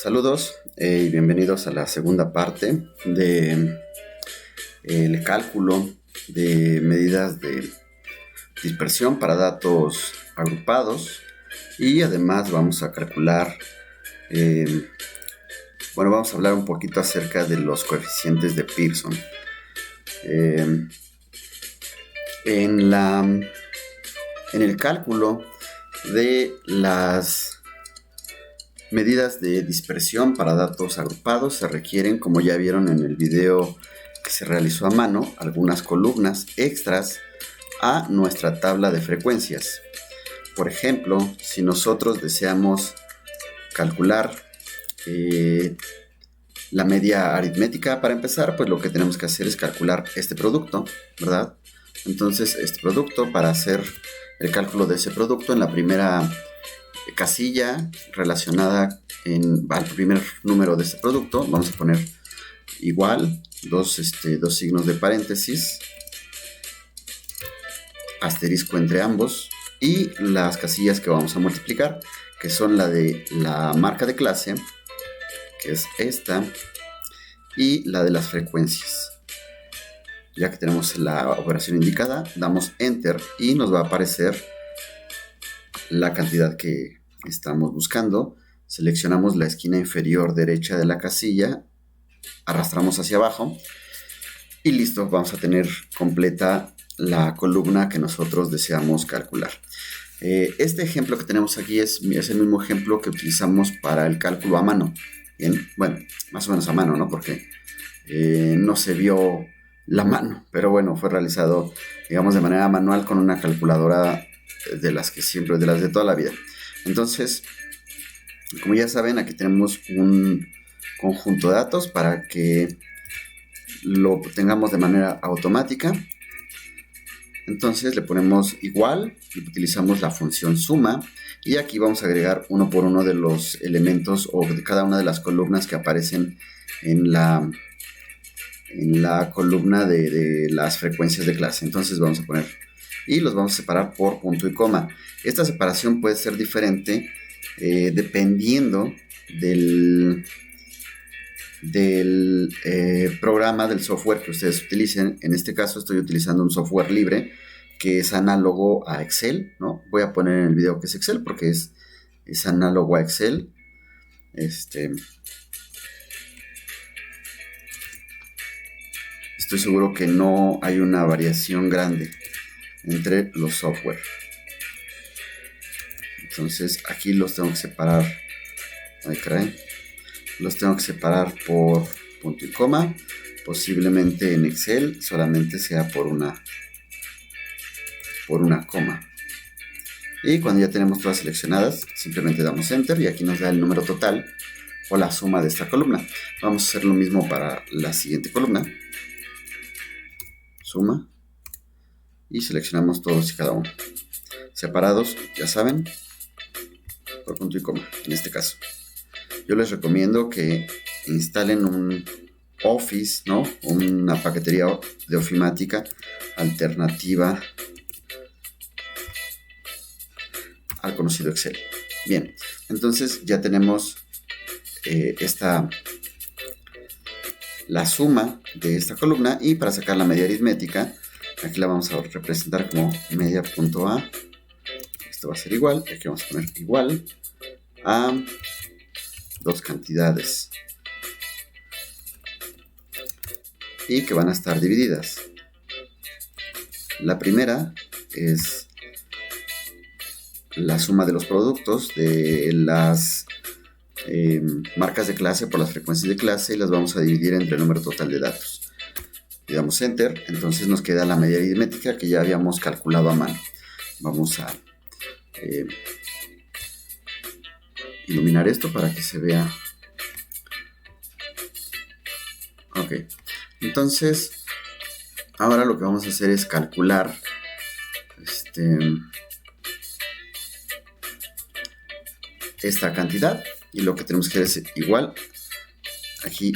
Saludos y bienvenidos a la segunda parte de el cálculo de medidas de dispersión para datos agrupados, y además vamos a calcular, vamos a hablar un poquito acerca de los coeficientes de Pearson. En el cálculo de las medidas de dispersión para datos agrupados se requieren, como ya vieron en el video que se realizó a mano, algunas columnas extras a nuestra tabla de frecuencias. Por ejemplo, si nosotros deseamos calcular la media aritmética, para empezar, pues lo que tenemos que hacer es calcular este producto, ¿verdad? Entonces, este producto, para hacer el cálculo de ese producto, en la primera casilla relacionada al primer número de este producto, vamos a poner igual, dos signos de paréntesis, asterisco entre ambos, y las casillas que vamos a multiplicar, que son la de la marca de clase, que es esta, y la de las frecuencias. Ya que tenemos la operación indicada, damos Enter y nos va a aparecer la cantidad que estamos buscando. Seleccionamos la esquina inferior derecha de la casilla, arrastramos hacia abajo y listo, vamos a tener completa la columna que nosotros deseamos calcular. Este ejemplo que tenemos aquí es el mismo ejemplo que utilizamos para el cálculo a mano. Bien, bueno, más o menos a mano, ¿no? Porque no se vio la mano, pero bueno, fue realizado, digamos, de manera manual con una calculadora de las que siempre, de las de toda la vida. Entonces, como ya saben, aquí tenemos un conjunto de datos para que lo tengamos de manera automática. Entonces le ponemos igual y utilizamos la función suma, y aquí vamos a agregar uno por uno de los elementos o de cada una de las columnas que aparecen en la columna de las frecuencias de clase. Entonces vamos a poner y los vamos a separar por punto y coma. Esta separación puede ser diferente dependiendo del programa, del software que ustedes utilicen. En este caso estoy utilizando un software libre que es análogo a Excel, ¿no? Voy a poner en el video que es Excel porque es análogo a Excel. Estoy seguro que no hay una variación grande entre los software. Entonces aquí los tengo que separar. Ay, caray. Los tengo que separar por punto y coma. Posiblemente en Excel solamente sea por una coma. Y cuando ya tenemos todas seleccionadas, simplemente damos Enter y aquí nos da el número total o la suma de esta columna. Vamos a hacer lo mismo para la siguiente columna. Suma. Y seleccionamos todos y cada uno. Separados, ya saben, por punto y coma, en este caso. Yo les recomiendo que instalen un Office, ¿no? Una paquetería de ofimática alternativa al conocido Excel. Bien, entonces ya tenemos la suma de esta columna, y para sacar la media aritmética, aquí la vamos a representar como media.a. Esto va a ser igual, aquí vamos a poner igual a dos cantidades y que van a estar divididas. La primera es la suma de los productos de las marcas de clase por las frecuencias de clase, y las vamos a dividir entre el número total de datos. Le damos Enter, entonces nos queda la media aritmética que ya habíamos calculado a mano. Vamos a iluminar esto para que se vea. Ok, entonces ahora lo que vamos a hacer es calcular esta cantidad, y lo que tenemos que hacer es igual aquí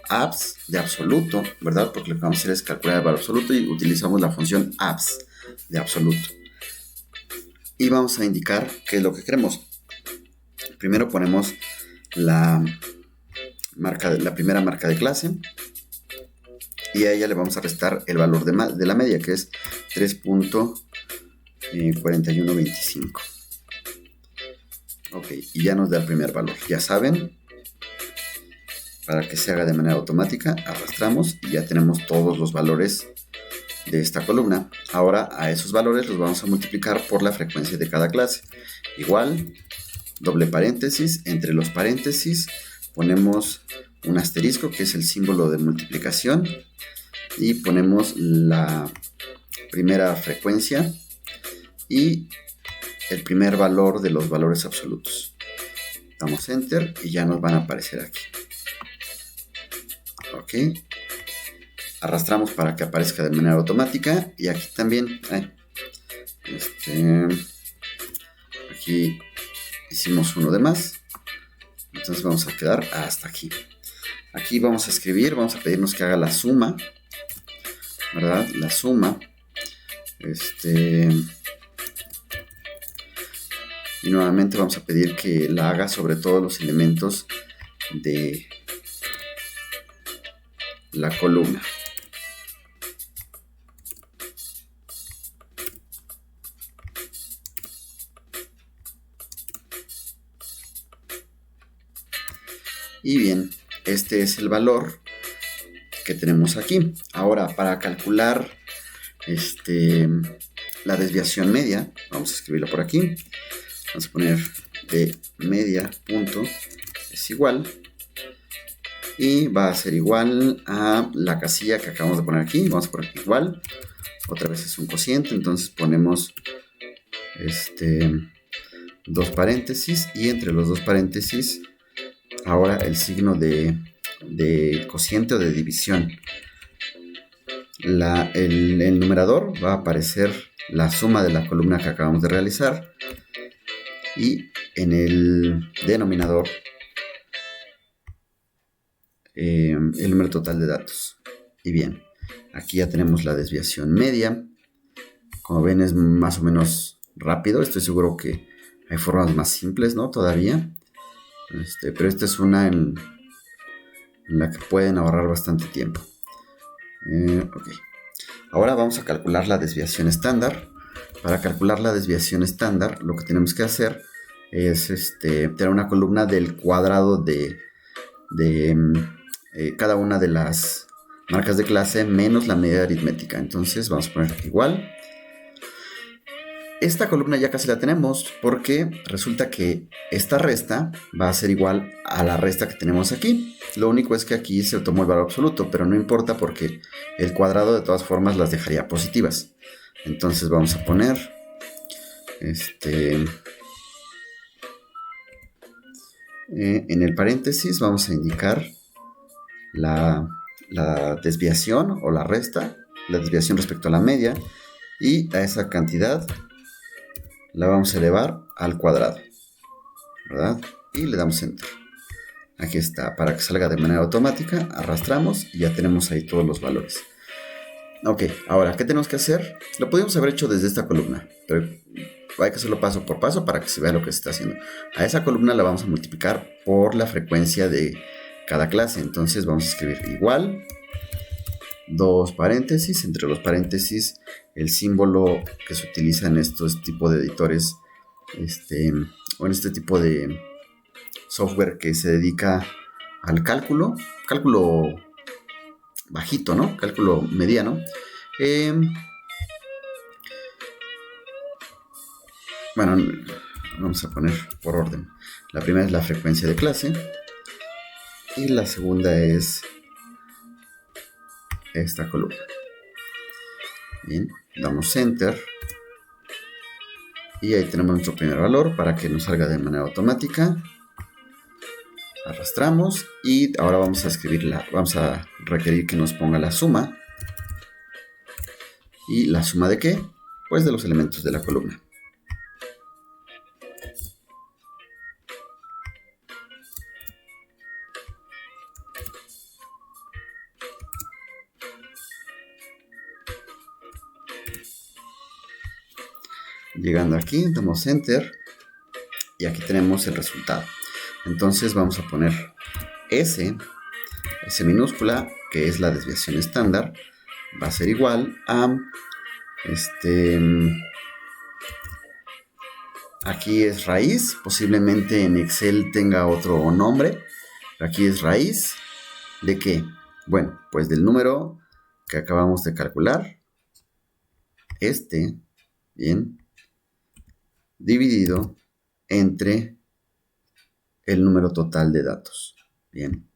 abs de absoluto, ¿verdad? Porque lo que vamos a hacer es calcular el valor absoluto y utilizamos la función abs de absoluto. Y vamos a indicar qué es lo que queremos. Primero ponemos la primera marca de clase, y a ella le vamos a restar el valor de la media, que es 3.4125. Ok, y ya nos da el primer valor. Ya saben, para que se haga de manera automática, arrastramos y ya tenemos todos los valores de esta columna. Ahora a esos valores los vamos a multiplicar por la frecuencia de cada clase. Igual, doble paréntesis, entre los paréntesis ponemos un asterisco, que es el símbolo de multiplicación, y ponemos la primera frecuencia y el primer valor de los valores absolutos. Damos enter y ya nos van a aparecer aquí. Ok, arrastramos para que aparezca de manera automática, y aquí también aquí hicimos uno de más, entonces vamos a quedar hasta aquí. Aquí vamos a escribir, vamos a pedirnos que haga la suma, ¿verdad? La suma, y nuevamente vamos a pedir que la haga sobre todos los elementos de la columna. Y bien, este es el valor que tenemos aquí. Ahora, para calcular la desviación media, vamos a escribirlo por aquí. Vamos a poner de media punto es igual, y va a ser igual a la casilla que acabamos de poner aquí. Vamos a poner igual, otra vez es un cociente, entonces ponemos dos paréntesis, y entre los dos paréntesis ahora el signo de cociente o de división. El numerador va a aparecer la suma de la columna que acabamos de realizar, y en el denominador el número total de datos. Y bien, aquí ya tenemos la desviación media. Como ven, es más o menos rápido. Estoy seguro que hay formas más simples, ¿no? Todavía. Pero esta es una en la que pueden ahorrar bastante tiempo. Ok. Ahora vamos a calcular la desviación estándar. Para calcular la desviación estándar, lo que tenemos que hacer es tener una columna del cuadrado de cada una de las marcas de clase menos la media aritmética. Entonces vamos a poner igual. Esta columna ya casi la tenemos, porque resulta que esta resta va a ser igual a la resta que tenemos aquí. Lo único es que aquí se tomó el valor absoluto, pero no importa porque el cuadrado de todas formas las dejaría positivas. Entonces vamos a poner en el paréntesis vamos a indicar la desviación o la resta, la desviación respecto a la media, y a esa cantidad la vamos a elevar al cuadrado, ¿verdad? Y le damos enter. Aquí está, para que salga de manera automática, arrastramos y ya tenemos ahí todos los valores. Ok, ahora, ¿qué tenemos que hacer? Lo podríamos haber hecho desde esta columna, pero hay que hacerlo paso por paso para que se vea lo que se está haciendo. A esa columna la vamos a multiplicar por la frecuencia de cada clase. Entonces vamos a escribir igual, dos paréntesis, entre los paréntesis el símbolo que se utiliza en estos tipos de editores, o en este tipo de software que se dedica al cálculo bajito, ¿no? Cálculo mediano. Bueno, vamos a poner por orden. La primera es la frecuencia de clase, y la segunda es esta columna. Bien, damos enter y ahí tenemos nuestro primer valor para que nos salga de manera automática. Arrastramos y ahora vamos a vamos a requerir que nos ponga la suma. ¿Y la suma de qué? Pues de los elementos de la columna. Llegando aquí, damos enter y aquí tenemos el resultado. Entonces vamos a poner S minúscula, que es la desviación estándar, va a ser igual a aquí es raíz, posiblemente en Excel tenga otro nombre. Aquí es raíz ¿de qué? Bueno, pues del número que acabamos de calcular, bien, dividido entre el número total de datos. Bien,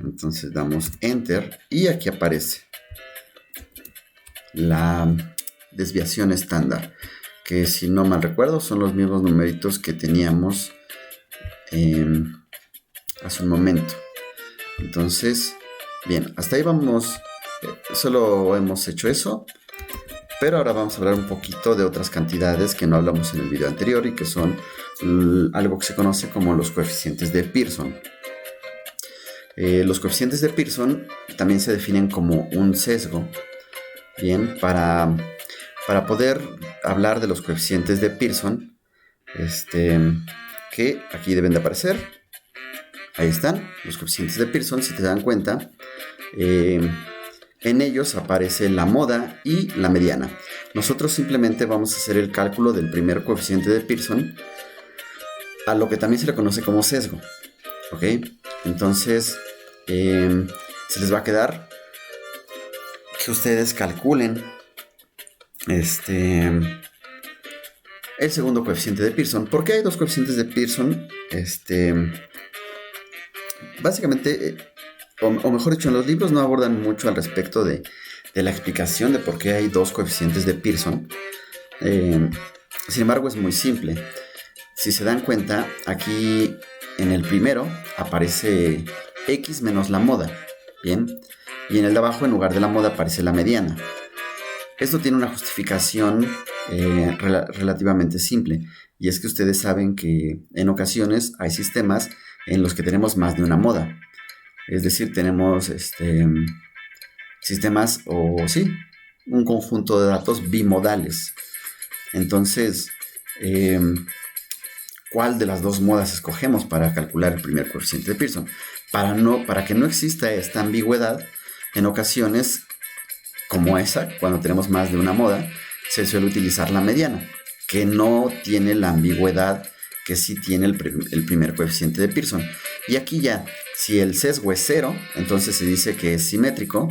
entonces damos Enter y aquí aparece la desviación estándar, que si no mal recuerdo son los mismos numeritos que teníamos hace un momento. Entonces, bien, hasta ahí vamos, solo hemos hecho eso, pero ahora vamos a hablar un poquito de otras cantidades que no hablamos en el video anterior y que son algo que se conoce como los coeficientes de Pearson. Los coeficientes de Pearson también se definen como un sesgo. Bien, para poder hablar de los coeficientes de Pearson, que aquí deben de aparecer. Ahí están, los coeficientes de Pearson, si te dan cuenta, en ellos aparece la moda y la mediana. Nosotros simplemente vamos a hacer el cálculo del primer coeficiente de Pearson, a lo que también se le conoce como sesgo. ¿Ok? Entonces, se les va a quedar que ustedes calculen el segundo coeficiente de Pearson. ¿Por qué hay dos coeficientes de Pearson? Básicamente, o mejor dicho, en los libros no abordan mucho al respecto de la explicación de por qué hay dos coeficientes de Pearson. Sin embargo, es muy simple. Si se dan cuenta, aquí en el primero aparece X menos la moda. Bien. Y en el de abajo, en lugar de la moda, aparece la mediana. Esto tiene una justificación relativamente simple. Y es que ustedes saben que en ocasiones hay sistemas en los que tenemos más de una moda. Es decir, tenemos sistemas un conjunto de datos bimodales. Entonces, ¿cuál de las dos modas escogemos para calcular el primer coeficiente de Pearson? Para que no exista esta ambigüedad, en ocasiones como esa, cuando tenemos más de una moda, se suele utilizar la mediana, que no tiene la ambigüedad que sí tiene el primer coeficiente de Pearson. Y aquí ya, si el sesgo es 0, entonces se dice que es simétrico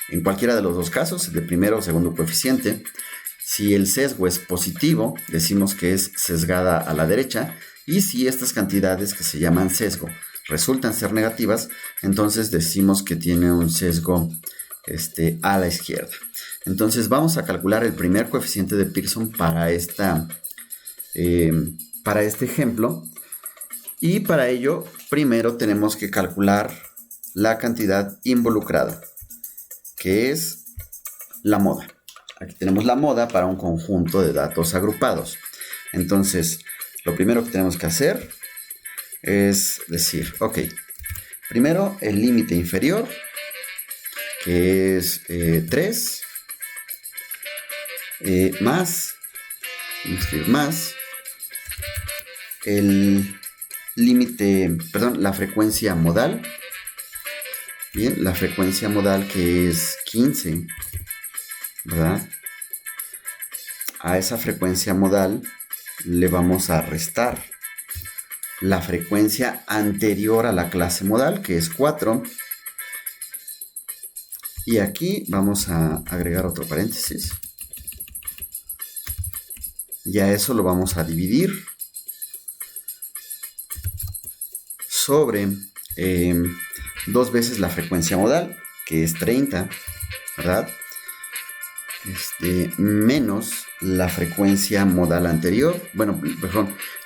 en cualquiera de los dos casos, de primero o segundo coeficiente. Si el sesgo es positivo, decimos que es sesgada a la derecha. Y si estas cantidades que se llaman sesgo resultan ser negativas, entonces decimos que tiene un sesgo a la izquierda. Entonces vamos a calcular el primer coeficiente de Pearson para este ejemplo. Y para ello, primero tenemos que calcular la cantidad involucrada, que es la moda. Aquí tenemos la moda para un conjunto de datos agrupados. Entonces, lo primero que tenemos que hacer es decir, ok, primero el límite inferior, que es 3, más el límite, la frecuencia modal. Bien, la frecuencia modal que es 15, ¿verdad? A esa frecuencia modal le vamos a restar la frecuencia anterior a la clase modal, que es 4. Y aquí vamos a agregar otro paréntesis. Y a eso lo vamos a dividir sobre 2 veces la frecuencia modal, que es 30, ¿verdad? Menos la frecuencia modal anterior,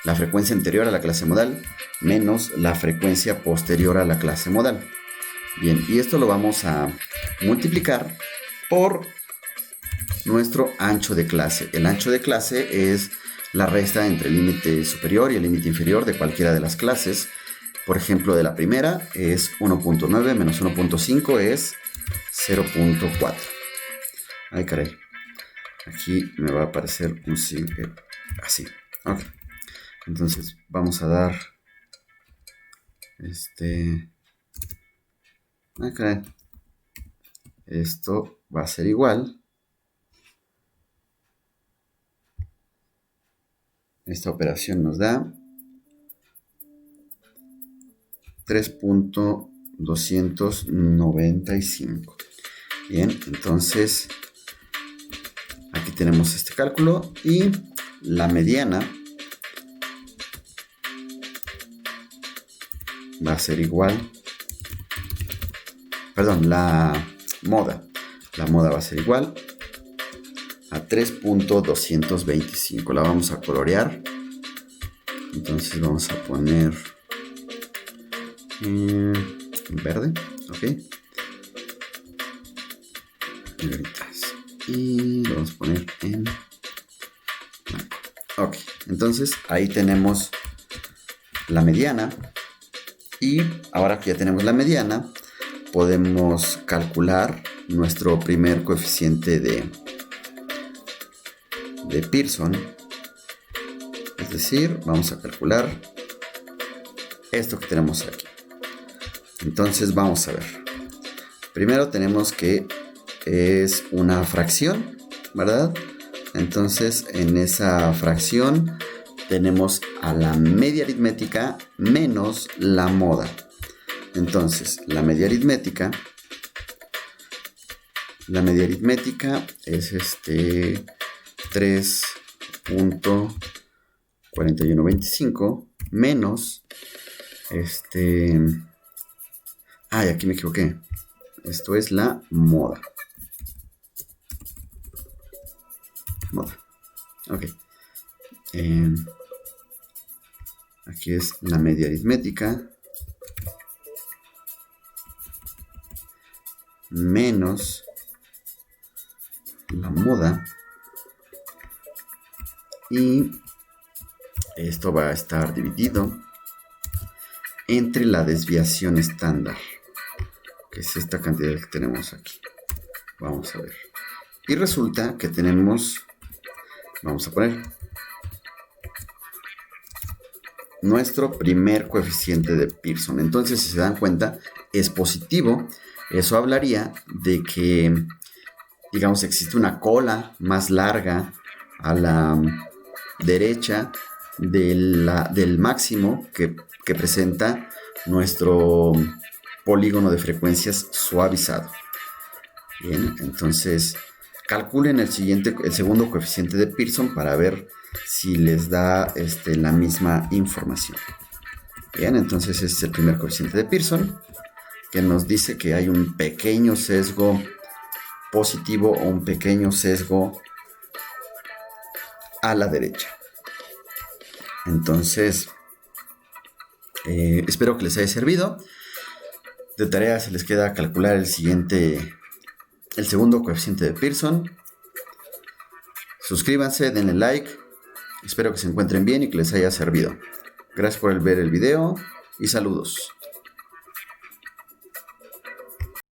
la frecuencia anterior a la clase modal, menos la frecuencia posterior a la clase modal. Bien, y esto lo vamos a multiplicar por nuestro ancho de clase. El ancho de clase es la resta entre el límite superior y el límite inferior de cualquiera de las clases. Por ejemplo, de la primera es 1.9 menos 1.5 es 0.4. Ay, caray. Aquí me va a aparecer un signo así. Ok. Entonces vamos a dar Caray. Esto va a ser igual. Esta operación nos da 3.295. Bien, entonces aquí tenemos este cálculo y la mediana va a ser igual, perdón, la moda va a ser igual a 3.225. La vamos a colorear. Entonces vamos a poner en verde, ok. Y lo vamos a poner en blanco. Ok, entonces ahí tenemos la mediana. Y ahora que ya tenemos la mediana, podemos calcular nuestro primer coeficiente de Pearson. Es decir, vamos a calcular esto que tenemos aquí. Entonces vamos a ver. Primero tenemos que es una fracción, ¿verdad? Entonces en esa fracción tenemos a la media aritmética menos la moda. Entonces la media aritmética es 3.4125 menos aquí me equivoqué. Esto es la moda. Ok. Aquí es la media aritmética menos la moda. Y esto va a estar dividido entre la desviación estándar, que es esta cantidad que tenemos aquí. Vamos a ver. Y resulta que tenemos, vamos a poner nuestro primer coeficiente de Pearson. Entonces, si se dan cuenta, es positivo. Eso hablaría de que, digamos, existe una cola más larga a la derecha del máximo que presenta nuestro polígono de frecuencias suavizado. Bien, entonces calculen el segundo coeficiente de Pearson para ver si les da la misma información. Bien, entonces este es el primer coeficiente de Pearson, que nos dice que hay un pequeño sesgo positivo o un pequeño sesgo a la derecha. Entonces, espero que les haya servido. De tarea se les queda calcular el segundo coeficiente de Pearson. Suscríbanse, denle like. Espero que se encuentren bien y que les haya servido. Gracias por ver el video y saludos.